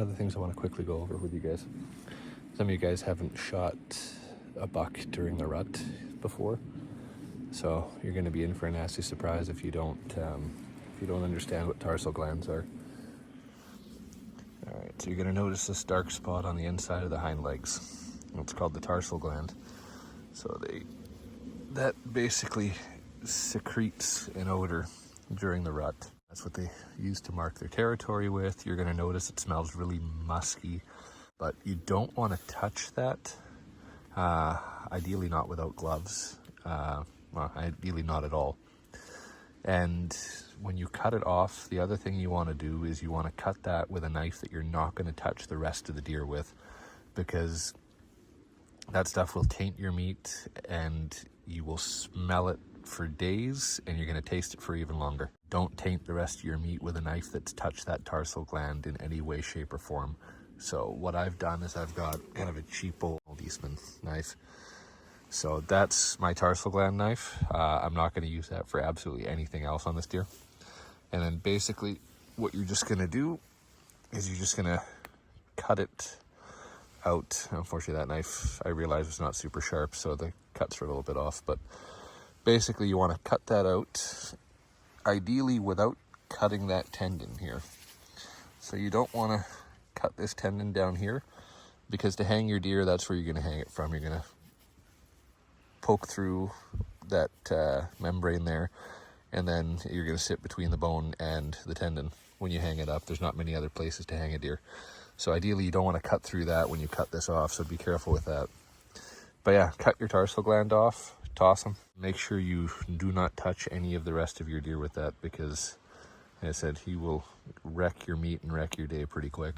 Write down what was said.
one of the things I want to quickly go over with you guys. Some of you guys haven't shot a buck during the rut before, so you're going to be in for a nasty surprise if you don't understand what tarsal glands are. All right, so you're going to notice this dark spot on the inside of the hind legs. It's called the tarsal gland. So that basically secretes an odor during the rut. That's what they use to mark their territory with. You're going to notice it smells really musky, but you don't want to touch that. Ideally not without gloves. Well, ideally not at all. And when you cut it off, the other thing you want to do is you want to cut that with a knife that you're not going to touch the rest of the deer with, because that stuff will taint your meat and you will smell it for days and you're going to taste it for even longer. Don't taint the rest of your meat with a knife that's touched that tarsal gland in any way, shape, or form. So what I've done is I've got kind of a cheap old Eastman knife. So that's my tarsal gland knife. I'm not going to use that for absolutely anything else on this deer. And then basically what you're just going to do is you're just going to cut it out. Unfortunately, that knife, I realize, was not super sharp, so the cuts are a little bit off. But basically you want to cut that out, ideally without cutting that tendon here. So you don't want to cut this tendon down here, because to hang your deer, that's where you're going to hang it from. You're going to poke through that membrane there, and then you're going to sit between the bone and the tendon when you hang it up. There's not many other places to hang a deer. So ideally you don't want to cut through that when you cut this off, so be careful with that. But yeah, cut your tarsal gland off, toss them. Make sure you do not touch any of the rest of your deer with that, because, like I said, he will wreck your meat and wreck your day pretty quick.